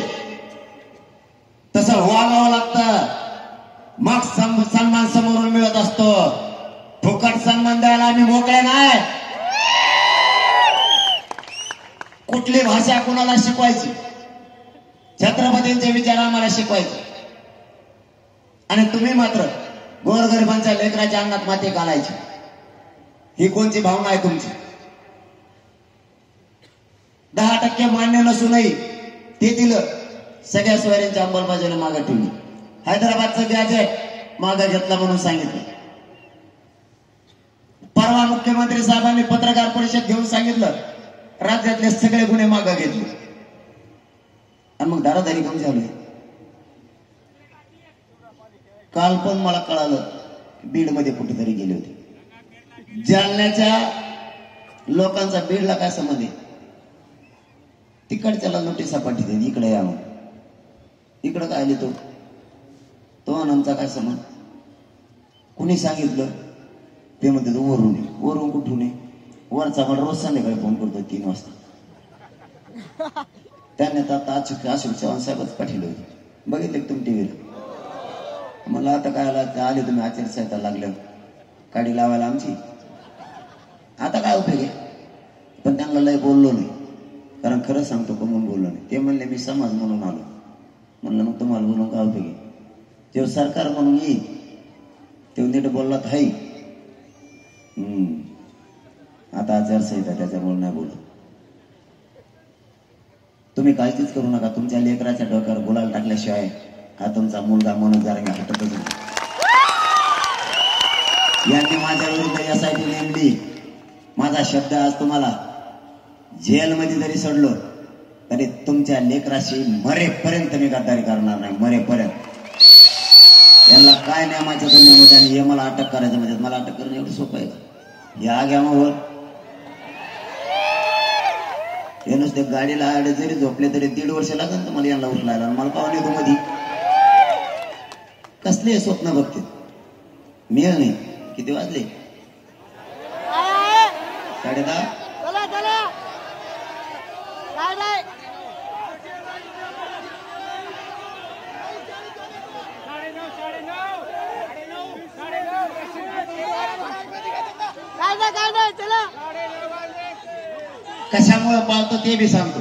तसं वागावं लागतं. मग सन्मान समोरून मिळत असतो. फुकट सन्मान द्यायला आम्ही मोकळे नाही. कुठली भाषा कुणाला शिकवायची, छत्रपतींचे विचार आम्हाला शिकवायचे आणि तुम्ही मात्र गोरगरिबांच्या लेकराच्या अंगात माती घालायची. ही कोणची भावना आहे तुमची? 10% मान्य नसूनही ते दिलं, सगळ्या सोयऱ्यांच्या अंमलबजावणी मागे ठेवली. हैदराबादचं गॅजेट मागे घेतला म्हणून सांगितलं. परवा मुख्यमंत्री साहेबांनी पत्रकार परिषद घेऊन सांगितलं राज्यातले सगळे गुन्हे मागे घेतले आणि मग धाराधारी कमी झाली. काल पण मला कळालं बीड मध्ये कुठेतरी गेले होते. जालन्याच्या लोकांचा बीडला काय संबंध आहे? तिकडच्याला नोटीस पाठवते इकडे या, इकडं काय आले तो आमचा काय संबंध? कुणी सांगितलं? ते म्हणते वरून वरून कुठून आहे? वरचा मला रोज संध्याकाळी फोन करतो 3 वाजता. त्याने आता अशोक चव्हाण साहेबच पाठवले होते, बघितले तुम्ही टीव्हीला. मला आता काय आले तुम्ही आचारसंहिता लागल्या काडी लावायला आमची, आता काय उपयोग आहे? पण त्यांना लय बोललो नाही, कारण खरं सांगतो म्हणून बोललो नाही. ते म्हणले मी समाज म्हणून आलो. म्हणलं मग तुम्हाला बोलून काय उपयोग आहे? जेव्हा सरकार म्हणून येईल तेव्हा नीट बोललात हाय. आता आचारसंहिता त्याच्यामुळे नाही बोलत. तुम्ही काळजीच करू नका, तुमच्या लेकराच्या डोक्यावर गुलाल टाकल्याशिवाय हा तुमचा मुलगा मनोज जारंगे हटतच नाही. यांनी माझ्या विरुद्ध यासाठी नेमली. माझा शब्द आज तुम्हाला जेलमध्ये जरी सोडलो तरी तुमच्या लेकराशी मरेपर्यंत मी गद्दारी करणार नाही, मरेपर्यंत. यांना काय नियमाच्या संदर्भात आणि हे मला अटक करायचं म्हणजे मला अटक करणं एवढं सोपं आहे का? या गॅमावर हे नुसते गाडीला आडे जरी झोपले तरी 1.5 वर्ष लागेल तुम्हाला यांना उठलायला. मला पाहून येतो मधी कसले स्वप्न बघते. मिळेल नाही. किती वाजले? 10:30. कशामुळे पाळतो ते बी सांगतो.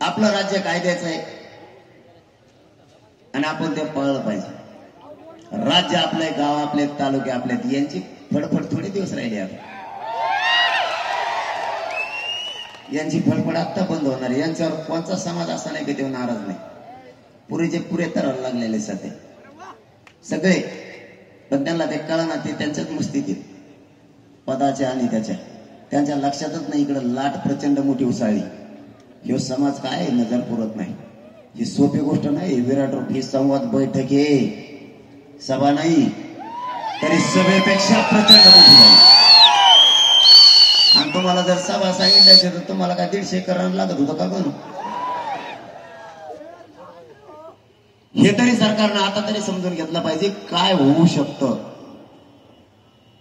आपलं राज्य कायद्याचं आहे आणि आपण ते पाळलं पाहिजे. राज्य आपले, गाव आपले, तालुके आपले, यांची फडफड थोडे दिवस राहिले. आता यांची फडफड आत्ता बंद होणार. यांच्यावर कोणता समाज असा नाही की ते नाराज नाही. पुरेचे पुरे तरायला लागलेले सध्या सगळे, पण त्यांना ते कळना, ते त्यांच्याच मस्तीत पदाच्या आणि त्याच्या. त्यांच्या लक्षातच नाही इकडे लाट प्रचंड मोठी उसळली. ह्यो समाज काय नजर पुरत नाही. ही सोपी गोष्ट नाही. विराट ही संवाद बैठक आहे, सभा नाही. तरी सभेपेक्षा प्रचंड मोठी झाली. आणि तुम्हाला जर सभा सांगितल्याचे तर तुम्हाला काय 150 करायला लागत होतं का करू? हे तरी सरकारनं आता तरी समजून घेतलं पाहिजे काय होऊ शकतं.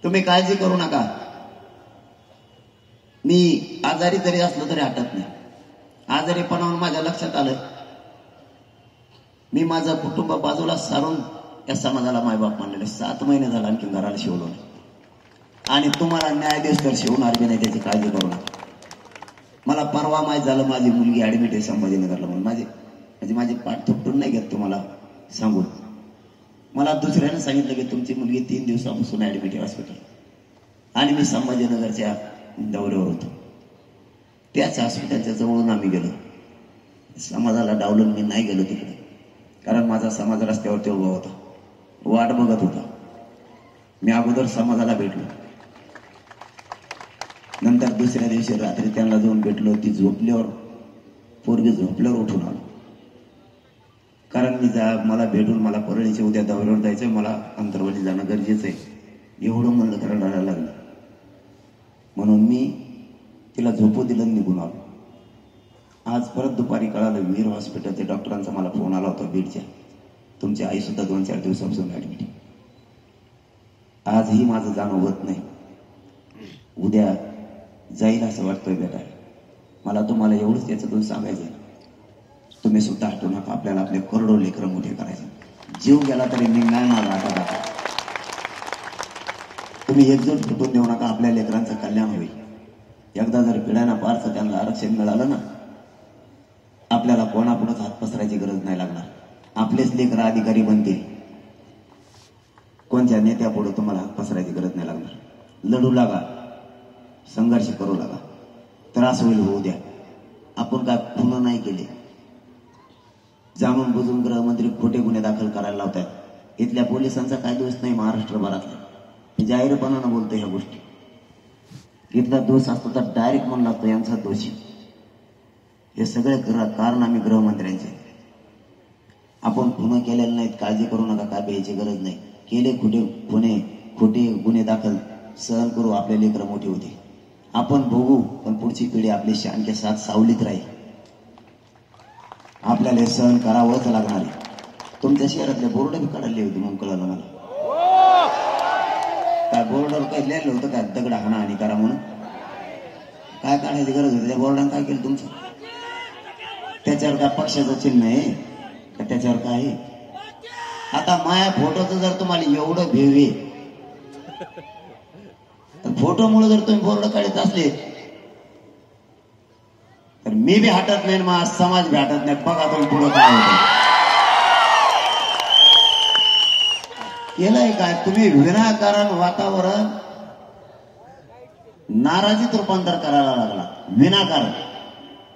तुम्ही काळजी करू नका. मी आजारी जरी असलो तरी हटत नाही. आजारीपणावर माझ्या लक्षात आलं मी माझं कुटुंब बाजूला सारून या समाजाला मायबाप मानलेले. 7 महिने झाला आणखी घराला शिवलो नाही. आणि तुम्हाला न्यायाधीश तर शिवणार बी नाही, त्याची काळजी करू नका. मला परवा माहीत झालं माझी मुलगी ऍडमिट आहे संभाजीनगरला म्हणून. माझी पाठ थोपटून नाही घेत तुम्हाला सांगून. मला दुसऱ्यानं सांगितलं की तुमची मुलगी 3 दिवसापासून ऍडमिट आहे हॉस्पिटल. आणि मी संभाजीनगरच्या दौऱ्यावर होतो. त्याच हॉस्पिटलच्या जवळून आम्ही गेलो. समाजाला डावलून मी नाही गेलो तिकडे, कारण माझा समाज रस्त्यावरती उभा होता, वाट बघत होता. मी अगोदर समाजाला भेटलो, नंतर दुसऱ्या दिवशी रात्री त्यांना जाऊन भेटलो. ती झोपल्यावर, पोरगी झोपल्यावर उठून आलो. कारण मला भेटून मला परळीच्या उद्या दौऱ्यावर जायचंय, मला अंतरवली जाणं गरजेचं आहे. एवढं म्हणलं तर रडायला लागलं. म्हणून मी तिला झोपू दिलं, निघून आलो. आज परत दुपारी कळालं वीर हॉस्पिटलच्या डॉक्टरांचा मला फोन आला होता बीडच्या, तुमची आई सुद्धा 2-4 दिवसापासून ऍडमिट आहे. आजही माझं जाणं होत नाही. उद्या जाईल असं वाटतंय बेटा. मला तुम्हाला एवढंच त्याच्यातून सांगायचं, तुम्ही सुद्धा हटू नका. आपल्याला आपले करोडो लेकरं मोठे करायचे. जीव गेला तरी मी नाही माझा आता. तुम्ही एकजूट फुटून देऊ नका. आपल्या लेकरांचं कल्याण होईल. एकदा जर पिढ्यांना पारचं त्यांना आरक्षण मिळालं ना, आपल्याला कोणापुढेच हात पसरायची गरज नाही लागणार. आपलेच लेकर अधिकारी बनतील. कोणत्या नेत्यापुढे तुम्हाला हात पसरायची गरज नाही लागणार. लढू लागा, संघर्ष करू लागा. त्रास होईल होऊ द्या. आपण काय खुन नाही केले. जाणून बुजून गृहमंत्री खोटे गुन्हे दाखल करायला लावतात. इथल्या पोलिसांचा काय दोष नाही महाराष्ट्रभरातला. मी जाहीरपणानं बोलतो ह्या गोष्टी. इथला दोष असतो तर डायरेक्ट म्हणून लागतो यांचा दोषी. हे सगळे कारण आम्ही गृहमंत्र्यांचे. आपण खुन केलेले नाहीत, काळजी करू नका. काय भ्यायची गरज नाही. केले खोटे गुन्हे दाखल, सहन करू. आपले लेकरं मोठे होते. आपण भोगू, पण पुढची पिढी आपली शानच्या साथ सावलीत राहील. आपल्याला हे सहन करावंच लागणार आहे. तुमच्या शहरातले बोर्ड बी काढले होते म्हणून कळलं मला. काय बोर्डावर काही लिहिलं होतं काय दगड हाणाहाणी करा म्हणून? काय काढायची गरज होती? त्या बोर्डाने काय केलं तुमचं? त्याच्यावर काय पक्षाचं चिन्ह आहे का? त्याच्यावर काय आहे? आता माया फोटोचं जर तुम्हाला एवढं भेवे, तर फोटोमुळे जर तुम्ही बोर्ड काढत असले तर मी बी हटत नाही, मग समाज बी हटत नाही. बघा तुम्ही पुढं काय होतं. केलंय काय तुम्ही? विनाकारण वातावरण नाराजीत रूपांतर करायला लागला. विनाकारण.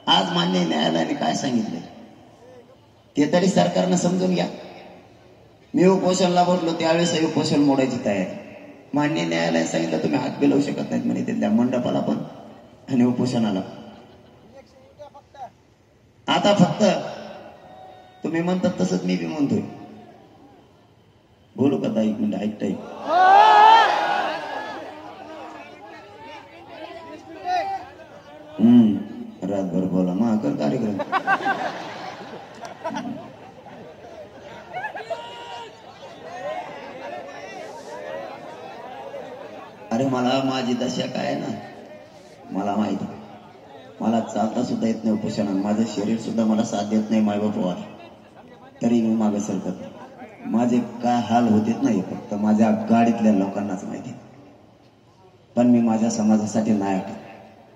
आज मान्य न्यायालयाने काय सांगितलंय ते तरी सरकारनं समजून घ्या. मी उपोषणला बोललो त्यावेळेस उपोषण मोडायची तयारी. मान्य न्यायालयाने सांगितलं तुम्ही हात बी लावू शकत नाहीत म्हणे त्या मंडपाला पण आणि उपोषणाला. आता फक्त तुम्ही म्हणतात तसंच मी बी म्हणतोय. बोलू का? 1 मिनिट ऐकताय? रातभर बोला मग कर कार्यक्रम. अरे मला माझी दशा काय आहे ना मला माहिती. मला चालता सुद्धा येत नाही उपोषणात. माझं शरीर सुद्धा मला साथ देत नाही मायबाप व्हायला, तरी मी मागे सरकत नाही. माझे काय हाल होतेत नाही फक्त माझ्या गाडीतल्या लोकांनाच माहिती. पण मी माझ्या समाजासाठी नाही हटत.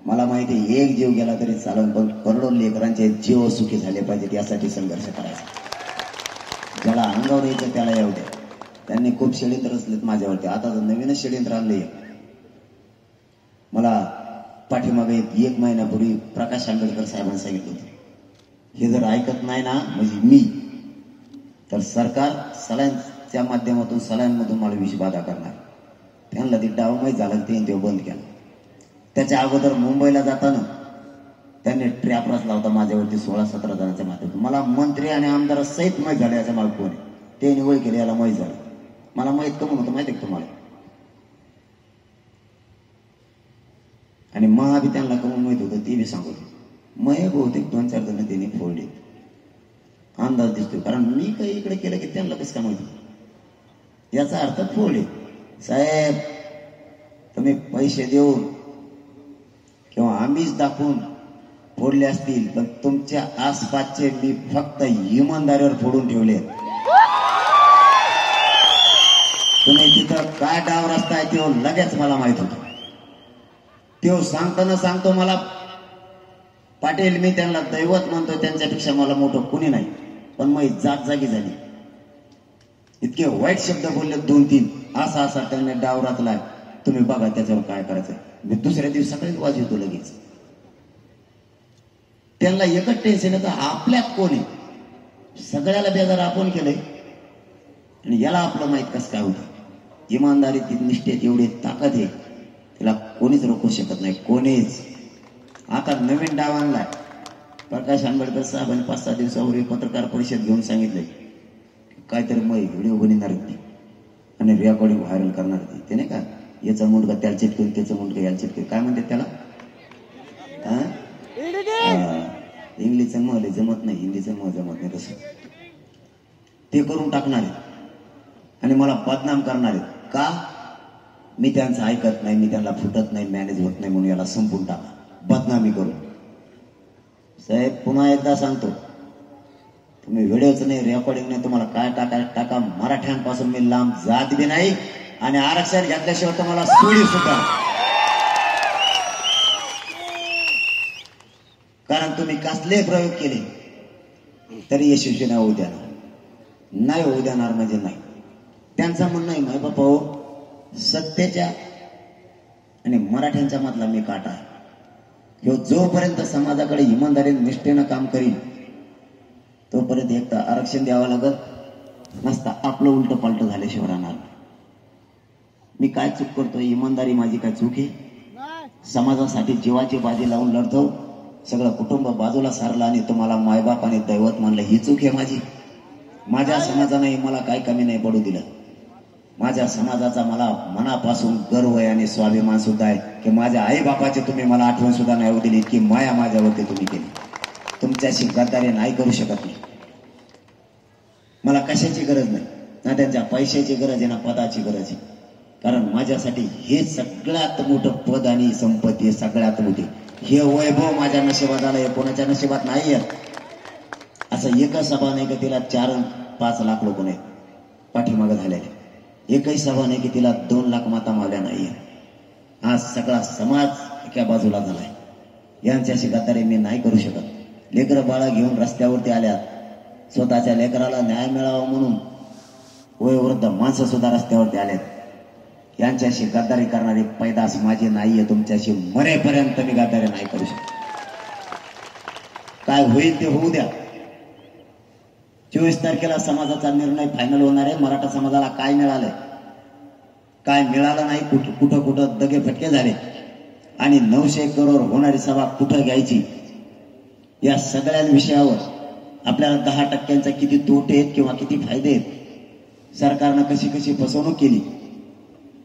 मला माहिती आहे एक जीव गेला तरी चालेल, पण करोडो लेकरांचे जीव सुखी झाले पाहिजेत यासाठी संघर्ष करायचा. ज्याला अंगावर यायचं त्याला येऊ द्या. त्यांनी खूप षडयंत्र रचलेत माझ्यावरती. आता नवीनच षडयंत्र आणले. मला पाठीमागे 1 महिन्यापूर्वी प्रकाश आंबेडकर साहेबांनी सांगितलं होतं, हे जर ऐकत नाही ना म्हणजे मी, तर सरकार सलाईनच्या माध्यमातून सलाईनमधून मला विषबाधा करणार. त्यांना ती डाव माहीत झालं ते बंद केलं. त्याच्या अगोदर मुंबईला जाताना त्यांनी ट्रॅप रचला होता माझ्यावरती 16-17 जणांच्या माध्यमातून. मला मंत्री आणि आमदार सहित माहीत झालं याच्या मागे कोणी. ते निवड केले याला माहीत झालं. मला माहीत का म्हणून होतं माहिती आहे तुम्हाला. आणि मग बी त्यांना कमून माहित होतं ते बी सांगत मग बहुतेक 2-4 जण त्यांनी फोडले. अंदाज दिसतो कारण मी काही इकडे केलं की त्यांना कसं काय माहिती. याचा अर्थ फोडले. साहेब तुम्ही पैसे देऊन किंवा आम्हीच दाखवून फोडले असतील पण तुमच्या आसपासचे मी फक्त इमानदारीवर फोडून ठेवले. तुम्ही तिथं काय डाव रस्ता आहे ते लगेच मला माहित होतं. तो सांगताना सांगतो मला पाटील मी त्यांना दैवत म्हणतो त्यांच्यापेक्षा मला मोठं कुणी नाही. पण मग जागी झाली. इतके वाईट शब्द बोलले 2-3 असा त्यांनी डाव रचलाय. तुम्ही बघा त्याच्यावर काय करायचं. मी दुसऱ्या दिवशी सकाळी वाजवतो लगेच. त्यांना एकच टेन्शन येतं आपल्यात कोण आहे. सगळ्याला बेजार आपण केलंय आणि याला आपलं माहित कसं काय होतं. इमानदारीत निष्ठेत एवढी ताकद आहे तिला कोणीच रोखू शकत नाही. कोणीच. आता नवीन डाव आणलाय. प्रकाश आंबेडकर साहेबांनी 5-6 दिवसापूर्वी पत्रकार परिषद घेऊन सांगितलंय काहीतरी मग व्हिडिओ बनवणार होती आणि रेकॉर्डिंग व्हायरल करणार होती. ते नाही का याचा मुंडका त्याला चिटकून त्याचं मुंडका याला चिटकून काय म्हणतात त्याला. इंग्लिशचं मग जमत नाही हिंदीचं मग जमत नाही तसं. ते करून टाकणार आहेत आणि मला बदनाम करणार आहेत. का मी त्यांचं ऐकत नाही मी त्यांना फुटत नाही मॅनेज होत नाही म्हणून याला संपून टाका बदनामी करून. साहेब पुन्हा एकदा सांगतो तुम्ही व्हिडिओच नाही रेकॉर्डिंग नाही तुम्हाला काय टाका. मराठ्यांपासून मी लांब जात बी नाही आणि आरक्षण घेतल्याशिवाय तुम्हाला सोडी सुद्धा. कारण तुम्ही कसले प्रयोग केले तरी यशस्वी नाही होऊ देणार. नाही होऊ देणार म्हणजे नाही. त्यांचं म्हणणं आहे माय बापा हो सत्तेच्या आणि मराठ्यांच्या मधला मी काटा आहे. जोपर्यंत समाजाकडे इमानदारीने निष्ठेनं काम करीन तोपर्यंत एकदा आरक्षण द्यावं लागत नसता आपलं उलट पालट झाल्याशिवाय राहणार. मी काय चूक करतोय. इमानदारी माझी काय चूक आहे. समाजासाठी जीवाची बाजी लावून लढतो. सगळं कुटुंब बाजूला सारलं आणि तुम्हाला मायबाप आणि दैवत मानलं ही चूक आहे माझी. माझ्या समाजाने मला काही कमी नाही पडू दिलं. माझ्या समाजाचा मला मनापासून गर्व आहे आणि स्वाभिमान सुद्धा आहे की माझ्या आई बापाचे तुम्ही मला आठवण सुद्धा नाही दिली. इतकी माया माझ्यावरती तुम्ही केली. तुमच्याशी गद्दारी नाही करू शकत नाही. मला कशाची गरज नाही ना त्यांच्या पैशाची गरज आहे ना पदाची गरज आहे. कारण माझ्यासाठी हे सगळ्यात मोठं पद आणि संपत्ती सगळ्यात मोठी. हे वैभव माझ्या नशिबात आलं. हे कोणाच्या नशिबात नाही आहे. असं एकच सभा नाही की तिला 4-5 लाख लोक नाहीत पाठीमागं झालेले. एकही सभा नाही की तिला 2 लाख माता मावल्या नाहीये. आज सगळा समाज एका बाजूला झालाय. यांच्याशी गद्दारी मी नाही करू शकत. लेकरं बाळा घेऊन रस्त्यावरती आल्यात. स्वतःच्या लेकराला न्याय मिळावा म्हणून वयोवृद्ध माणसं सुद्धा रस्त्यावरती आल्यात. यांच्याशी गद्दारी करणारी पैदास माझी नाहीये. तुमच्याशी मरेपर्यंत मी गद्दारी नाही करू शकत. काय होईल ते होऊ द्या. 24 तारखेला समाजाचा निर्णय फायनल होणार आहे. मराठा समाजाला काय मिळालंय काय मिळालं नाही कुठं कुठं दगे फटके झाले आणि 900 करोड होणारी सभा कुठं घ्यायची या सगळ्या विषयावर आपल्याला 10% किती तोटे आहेत किंवा किती फायदे आहेत. सरकारनं कशी कशी फसवणूक केली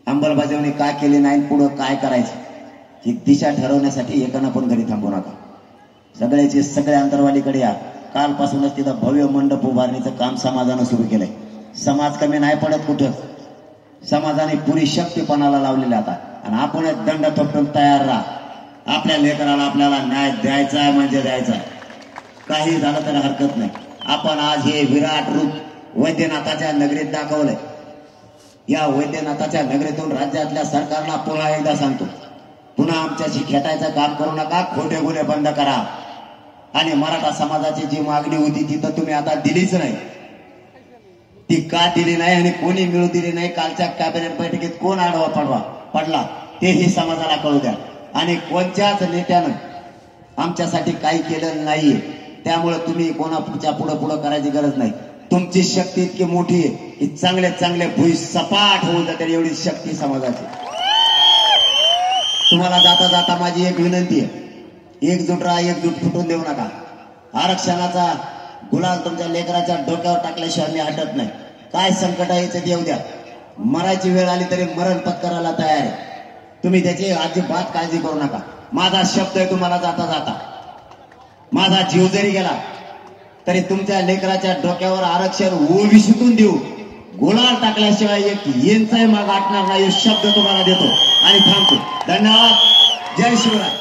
अंमलबजावणी काय केली नाही पुढं काय करायचं ही दिशा ठरवण्यासाठी एकानं पण घरी थांबू नका. सगळ्याची सगळ्या अंतरवालीकडे या. कालपासूनच तिथं भव्य मंडप उभारणीचं काम समाजानं सुरू केलंय. समाज कमी नाही पडत कुठं. समाजाने पुरी शक्तीपणाला लावलेला आता आणि आपण दंड थोपटून तयार राहा. आपल्या लेकराला आपल्याला न्याय द्यायचा आहे म्हणजे द्यायचा आहे. काही झालं तर हरकत नाही. आपण आज हे विराट रूप वैद्यनाथाच्या नगरीत दाखवलंय. या वैद्यनाथाच्या नगरीतून राज्यातल्या सरकारला पुन्हा एकदा सांगतो पुन्हा आमच्याशी खेटायचं काम करू नका. खोटे गुन्हे बंद करा. आणि मराठा समाजाची जी मागणी होती ती तर तुम्ही आता दिलीच नाही. ती का दिली नाही आणि कोणी मिळू दिली नाही. कालच्या कॅबिनेट बैठकीत कोण आडवा पडला तेही समाजाला कळू द्या. आणि कोणत्याच नेत्यानं आमच्यासाठी काही केलं नाहीये. त्यामुळे तुम्ही कोणा पुढं करायची गरज नाही. तुमची शक्ती इतकी मोठी आहे की चांगले चांगले भुई सपाट होऊन जाते एवढी शक्ती समाजाची. तुम्हाला जाता जाता माझी एक विनंती आहे, एकजूट राहा, एकजूट फुटून देऊ नका. आरक्षणाचा गुलाल तुमच्या लेकराच्या डोक्यावर टाकल्याशिवाय मी हटत नाही. काय संकट आहे ते देऊ द्या. मरायची वेळ आली तरी मरण पत्करायला तयार आहे. तुम्ही त्याची अजिबात काळजी करू नका. माझा शब्द आहे तुम्हाला जाता जाता. माझा जीव जरी गेला तरी तुमच्या लेकराच्या डोक्यावर आरक्षण ओबीसीतून देऊ. गुलाल टाकल्याशिवाय एक येनचाही माग आटणार नाही, शब्द तुम्हाला देतो आणि थांबतो. धन्यवाद. जय शिवराय.